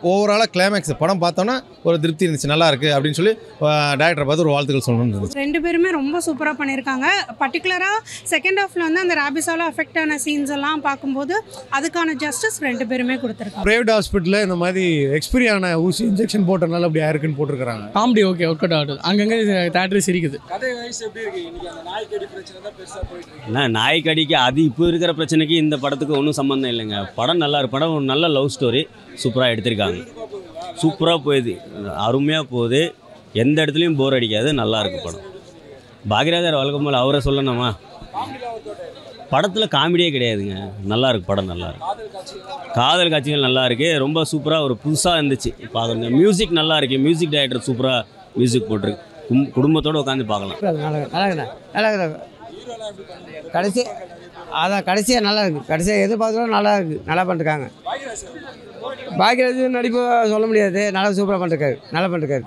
ஓவராலாக கிளைமேக்ஸ் படம் பார்த்தோன்னா ஒரு திருப்தி இருந்துச்சு, நல்லா இருக்குது அப்படின்னு சொல்லி டேரக்டரை பார்த்து ஒரு வாழ்த்துக்கள் சொல்லணும்னு இருந்துச்சு. ரெண்டு பேருமே ரொம்ப சூப்பராக பண்ணியிருக்காங்க. பர்டிகுலராக செகண்ட் ஹாஃபில் வந்து அந்த ரேபிஸால் அஃபெக்ட் ஆன சீன்ஸ் எல்லாம் பார்க்கும்போது அதுக்கான ஜஸ்டிஸ் ரெண்டு பேருமே கொடுத்துருக்காங்க. பிரைவேட் ஹாஸ்பிட்டலில் இந்த மாதிரி எக்ஸ்பீரியான ஊசி இன்ஜெக்ஷன் போட்டனால அப்படி ஆயிருக்குன்னு போட்டிருக்காங்க. காமெடி ஓகே ஒர்க் அவுட் ஆகுது, அங்கங்கே தேட்டரி சிரிக்குது. நாய் கடிக்கு அது இப்போ இருக்கிற பிரச்சனைக்கு இந்த படத்துக்கு ஒன்றும் சம்மந்தம் இல்லைங்க. படம் நல்லா இருக்கு, படம் நல்ல லவ் ஸ்டோரி சூப்பராக எடுத்திருக்காங்க. சூப்பராக போகுது, அருமையாக போகுது, எந்த இடத்துலையும் போர் அடிக்காது, நல்லா இருக்குது படம். பாக்யராஜர் வழக்கம் போல் அவரை சொல்லணுமா, படத்தில் காமெடியே கிடையாதுங்க, நல்லா இருக்குது படம், நல்லா இருக்குது. காதல் காட்சிகள் நல்லா இருக்குது, ரொம்ப சூப்பராக ஒரு புதுசாக இருந்துச்சு பார்க்குறங்க. மியூசிக் நல்லா இருக்குது, மியூசிக் டைரக்டர் சூப்பராக மியூசிக் போட்டிருக்கு, குடும்பத்தோடு உட்காந்து பார்க்கலாம். நல்லா கடைசி அதான் கடைசியாக நல்லா இருக்குது, கடைசியாக எதிர்பார்த்தாலும் நல்லா இருக்குது, நல்லா பண்ணிருக்காங்க. பாக்யராஜ் நடிப்பு சொல்ல முடியாது, நல்லா சூப்பராக பண்ணிருக்காரு, நல்லா பண்ணிருக்காரு.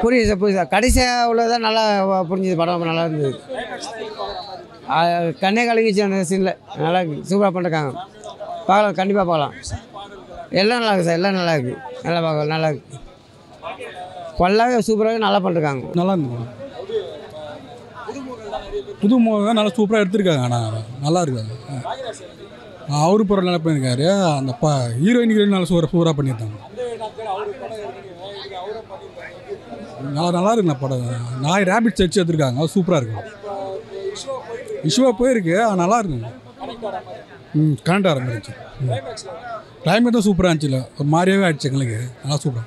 புரியுது கடைசியாக உள்ளதான் நல்லா புரிஞ்சுது, படம் நல்லா இருந்தது. கண்ணே கலங்கிச்சு அந்த சீனில், நல்லா இருக்குது, சூப்பராக பண்ணிருக்காங்க. பார்க்கலாம், கண்டிப்பாக பார்க்கலாம். எல்லாம் நல்லா இருக்குது சார், எல்லாம் நல்லா இருக்குது, நல்லா பார்க்கலாம், நல்லா இருக்குது. ஃபுல்லாகவே சூப்பராகவே நல்லா பண்ணிருக்காங்க, நல்லா இருந்துங்க. புது மூவி நல்லா சூப்பராக எடுத்திருக்காங்க, ஆனால் நல்லா இருக்காங்க. அவரு படம் நல்லா பண்ணியிருக்காரு, அந்த ஹீரோயினுக்கு நல்லா சூப்பராக பண்ணியிருக்காங்க. நல்லா இருக்குண்ணா படம். நாய் ரேபிட் வச்சு எடுத்துருக்காங்க, அது சூப்பராக இருக்கு. இஷ்யூவாக போயிருக்கு, நல்லா இருக்குங்க. கரண்ட் ஆரம்பிச்சு கிளைமேட் தான் சூப்பராக இருந்துச்சு, ஒரு மாதிரியாகவே ஆயிடுச்சு எங்களுக்கு, நல்லா சூப்பராக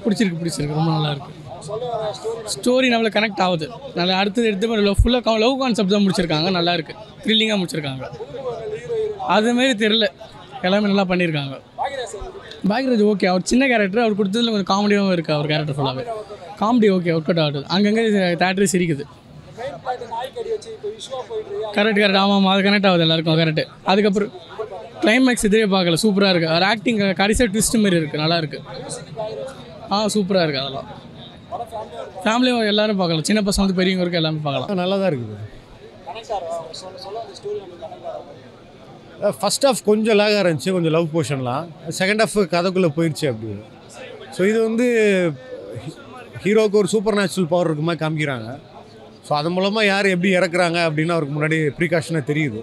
பிடிச்சிருக்கு, ரொம்ப நல்லா இருக்குது. ஸ்டோரி நம்மளை கனெக்ட் ஆகுது, நல்லா அடுத்தது எடுத்து ஃபுல்லாக லவ் கான்செப்ட் தான் முடிச்சிருக்காங்க, நல்லா இருக்குது, த்ரில்லிங்காக முடிச்சிருக்காங்க. அதுமாரி தெரில, எல்லாமே நல்லா பண்ணியிருக்காங்க. பாக்யராஜ் ஓகே, அவர் சின்ன கேரக்டர், அவர் கொடுத்ததில் கொஞ்சம் காமெடியாகவும் இருக்குது. அவர் கேரக்டர் ஃபுல்லாகவே காமெடி ஓகே ஒர்க் அவுட் ஆகுது, அங்கங்கே தேட்டரி சிரிக்குது. கரெக்ட் ஆமாம், அது கனெக்ட் ஆகுது எல்லாருக்கும் கரெக்டு. அதுக்கப்புறம் கிளைமேக்ஸ் இதே பார்க்கல, சூப்பராக இருக்குது. அவர் ஆக்டிங் கடைசியாக ட்விஸ்ட் மாரி இருக்குது, நல்லா இருக்குது. சூப்பராக இருக்குது. அதெல்லாம் ஃபேமிலியும் எல்லோரும் பார்க்கலாம், சின்ன பசங்க வந்து பெரியவங்க வரைக்கும் எல்லாமே பார்க்கலாம், நல்லா தான் இருக்குது. ஃபர்ஸ்ட் ஹாஃப் கொஞ்சம் லேகாக இருந்துச்சு, கொஞ்சம் லவ் போர்ஷன்லாம். செகண்ட் ஹாஃப் கதைக்குள்ளே போயிடுச்சு அப்படி. ஸோ இது வந்து ஹீரோவுக்கு ஒரு சூப்பர் நேச்சுரல் பவர் இருக்க மாதிரி காமிக்கிறாங்க. ஸோ அது மூலமாக யார் எப்படி இறக்குறாங்க அப்படின்னு அவருக்கு முன்னாடி ப்ரீகாஷனாக தெரியுது.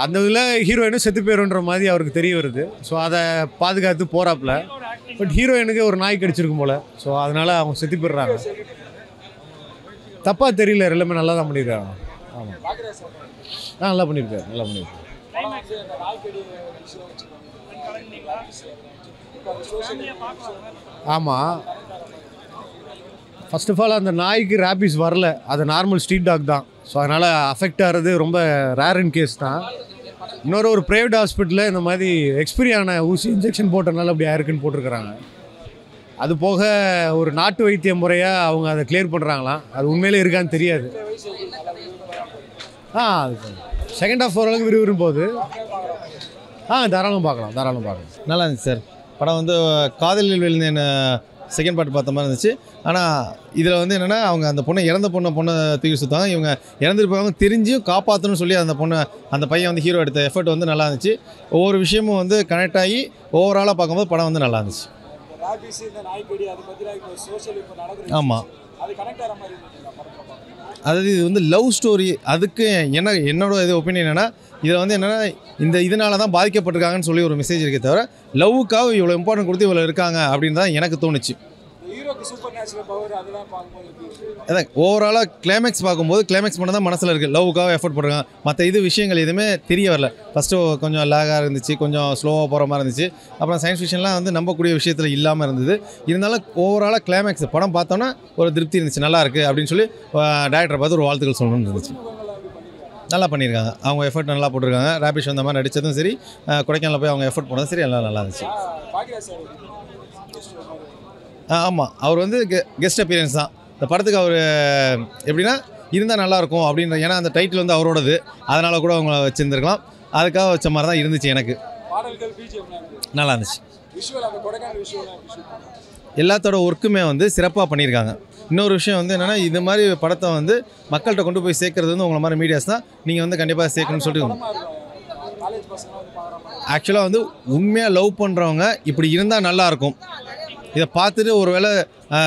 அந்த இதில் ஹீரோயினும் செத்து போயிடுன்ற மாதிரி அவருக்கு தெரிய வருது. ஸோ அதை பாதுகாத்து போகிறாப்புல. பட் ஹீரோயினுக்கு ஒரு நாய் கடிச்சிருக்கும் போல், ஸோ அதனால் அவங்க செத்து போயிடுறாங்க. தப்பாக தெரியல, எல்லாமே நல்லா தான் பண்ணியிருக்காங்க. ஆமாம், நல்லா பண்ணியிருக்காரு, நல்லா பண்ணியிருக்காரு. ஆமாம், ஃபர்ஸ்ட் ஆஃப் ஆல் அந்த நாய்க்கு ரேபிஸ் வரல, அது நார்மல் ஸ்ட்ரீட் டாக் தான். ஸோ அதனால் அஃபெக்ட் ஆகிறது ரொம்ப ரேர் இன் கேஸ் தான். ஒரு ப்ரைவேட் ஹாஸ்பிட்டலில் இந்த மாதிரி எக்ஸ்பீரியான ஊசி இன்ஜெக்ஷன் போட்டனால அப்படி ஆயிருக்குன்னு போட்டிருக்கிறாங்க. அது போக ஒரு நாட்டு வைத்திய முறையாக அவங்க அதை கிளியர் பண்ணுறாங்களாம், அது உண்மையிலே இருக்கான்னு தெரியாது. செகண்ட் ஹாஃப் ஓரளவுக்கு விறுவிறும் போகுது. தாராளம் பார்க்கலாம், நல்லா இருந்துச்சு சார். படம் வந்து காதலில் விழுந்த என்ன செகண்ட் பார்ட் பார்த்த மாதிரி இருந்துச்சு. ஆனால் இதில் வந்து என்னென்னா, அவங்க அந்த இறந்த பொண்ணை தூக்கி சுற்றாங்க. இவங்க இறந்துருப்பாங்க தெரிஞ்சும் காப்பாற்றணும்னு சொல்லி அந்த பையன் வந்து ஹீரோ எடுத்த எஃபர்ட் வந்து நல்லா இருந்துச்சு. ஒவ்வொரு விஷயமும் வந்து கனெக்ட் ஆகி ஓவராலாக பார்க்கும்போது படம் வந்து நல்லா இருந்துச்சு. ஆமாம், அதாவது இது வந்து லவ் ஸ்டோரி. அதுக்கு என்னோட ஒப்பீனியன் என்னென்னா, இதில் வந்து என்னென்னா, இதனால தான் பாதிக்கப்பட்டிருக்காங்கன்னு சொல்லி ஒரு மெசேஜ் இருக்கே தவிர, லவ்வுக்காக இவ்வளோ இம்பார்ட்டன்ட் கொடுத்து இவ்வளோ இருக்காங்க அப்படின்னு தான் எனக்கு தோணுச்சு. அதான் ஓவராலாக கிளைமேக்ஸ் பார்க்கும்போது, கிளைமேக்ஸ் பண்ண தான் மனசில் இருக்குது, லவ்வுக்காக எஃபர்ட் போடுறாங்க. மற்ற விஷயங்கள் எதுவுமே தெரிய வரல. ஃபஸ்ட்டு கொஞ்சம் லேகாக இருந்துச்சு, கொஞ்சம் ஸ்லோவாக போகிற மாதிரி இருந்துச்சு. அப்புறம் சயின்ஸ் ஃபிக்ஷன்லாம் வந்து நம்பக்கூடிய விஷயத்தில் இல்லாமல் இருந்தது. இருந்தாலும் ஓவராலாக கிளைமேக்ஸ் படம் பார்த்தோன்னா ஒரு திருப்தி இருந்துச்சு, நல்லா இருக்குது அப்படின்னு சொல்லி டேரக்டரை பார்த்து ஒரு வாழ்த்துக்கள் சொல்லணும்னு இருந்துச்சு. நல்லா பண்ணியிருக்காங்க, அவங்க எஃபர்ட் நல்லா போட்டிருக்காங்க. ரேபிஷ் அந்த மாதிரி நடித்ததும் சரி, கொடைக்கானலில் போய் அவங்க எஃபர்ட் போனதும் சரி, எல்லாம் நல்லா இருந்துச்சு. ஆமாம், அவர் வந்து கெஸ்ட் அப்பியரன்ஸ் தான் இந்த படத்துக்கு. அவர் எப்படின்னா இருந்தால் நல்லாயிருக்கும் அப்படின்ற, ஏன்னா அந்த டைட்டில் வந்து அவரோடது, அதனால் கூட அவங்க வச்சுருந்துருக்கலாம். அதுக்காக வச்ச மாதிரி தான் இருந்துச்சு. எனக்கு நல்லா இருந்துச்சு. எல்லாத்தோட ஒர்க்குமே வந்து சிறப்பாக பண்ணியிருக்காங்க. இன்னொரு விஷயம் வந்து என்னென்னா, இது மாதிரி படத்தை வந்து மக்கள்கிட்ட கொண்டு போய் சேர்க்குறது வந்து உங்களை மாதிரி மீடியாஸ் தான். நீங்கள் வந்து கண்டிப்பாக சேர்க்கணும்னு சொல்லிட்டு ஆக்சுவலாக வந்து உண்மையாக லவ் பண்ணுறவங்க இப்படி இருந்தால் நல்லாயிருக்கும், இதை பார்த்துட்டு ஒரு வேளை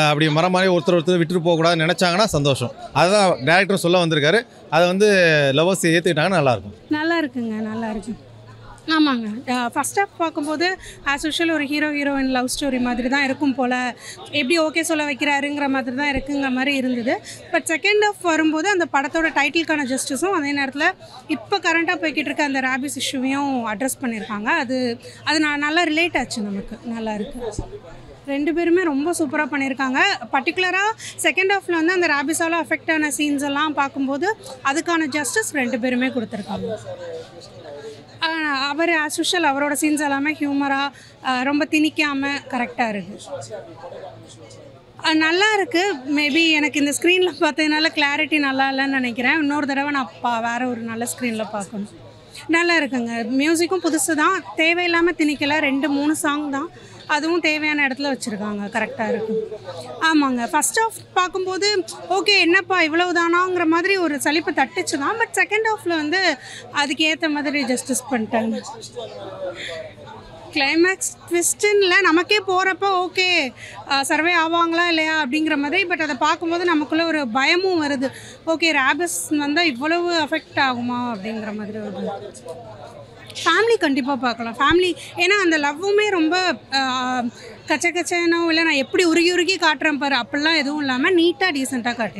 அப்படி மரம் மாதிரி ஒருத்தர் விட்டுட்டு போகக்கூடாதுன்னு நினச்சாங்கன்னா சந்தோஷம். அதுதான் டேரக்டர் சொல்ல வந்திருக்காரு. அதை வந்து லவ்வர்ஸ் ஏற்றுக்கிட்டாங்கன்னா நல்லாயிருக்கும். நல்லா இருக்குங்க, நல்லா இருக்கு. ஆமாங்க, ஃபஸ்ட் ஹாஃப் பார்க்கும்போது ஆஸ் யூஷுவல் ஒரு ஹீரோயின் லவ் ஸ்டோரி மாதிரி தான் இருக்கும் போல், எப்படி ஓகே சொல்ல வைக்கிறாருங்கிற மாதிரி தான் இருக்குங்கிற மாதிரி இருந்தது. பட் செகண்ட் ஹாஃப் வரும்போது அந்த படத்தோட டைட்டிலுக்கான ஜஸ்டிஸும் அதே நேரத்தில் இப்போ கரண்ட்டாக போய்கிட்டு இருக்க அந்த ரேபிஸ் இஷ்யூவையும் அட்ரஸ் பண்ணியிருக்காங்க. அது நல்லா ரிலேட் ஆச்சு நமக்கு, நல்லா இருக்குது. ரெண்டு பேருமே ரொம்ப சூப்பராக பண்ணியிருக்காங்க. பர்டிகுலராக செகண்ட் ஹாஃபில் வந்து அந்த ரேபிஸால் அஃபெக்ட் ஆன சீன்ஸ் எல்லாம் பார்க்கும்போது அதுக்கான ஜஸ்டிஸ் ரெண்டு பேருமே கொடுத்துருக்காங்க. அவர் ஆஸ் யூஷுவல் அவரோட சீன்ஸ் எல்லாமே ஹியூமராக ரொம்ப திணிக்காமல் கரெக்டாக இருக்குது, நல்லா இருக்குது. மேபி எனக்கு இந்த ஸ்க்ரீனில் பார்த்ததுனால கிளாரிட்டி நல்லா இல்லைன்னு நினைக்கிறேன். இன்னொரு தடவை நான் வேறு ஒரு நல்ல ஸ்க்ரீனில் பார்க்கணும். நல்லா இருக்குங்க, மியூசிக்கும் புதுசு தான், தேவையில்லாமல் திணிக்கலை. 2-3 சாங் தான், அதுவும் தேவையான இடத்துல வச்சுருக்காங்க, கரெக்டாக இருக்குது. ஆமாங்க, ஃபஸ்ட் ஹாஃப் பார்க்கும்போது ஓகே என்னப்பா இவ்வளவு தானாங்கிற மாதிரி ஒரு சலிப்பு தட்டுச்சு தான். பட் செகண்ட் ஹாஃபில் வந்து அதுக்கு ஏற்ற மாதிரி ஜஸ்டிஸ் பண்ணிட்டாங்க. கிளைமேக்ஸ் ட்விஸ்ட்டுன்னு நமக்கே போகிறப்ப ஓகே சர்வே ஆவாங்களா இல்லையா அப்படிங்கிற மாதிரி. பட் அதை பார்க்கும்போது நமக்குள்ளே ஒரு பயமும் வருது, ஓகே ரேபிஸ் வந்தால் இவ்வளவு அஃபெக்ட் ஆகுமா அப்படிங்கிற மாதிரி ஒரு ஃபேமிலி கண்டிப்பாக பார்க்கலாம். ஃபேமிலி ஏன்னா அந்த லவ்வுமே ரொம்ப கச்ச கச்சனோ இல்லை நான் எப்படி உருகி காட்டுறேன் பாரு அப்படிலாம் எதுவும் இல்லாமல் நீட்டாக டீசெண்டாக காட்டியிருக்கேன்.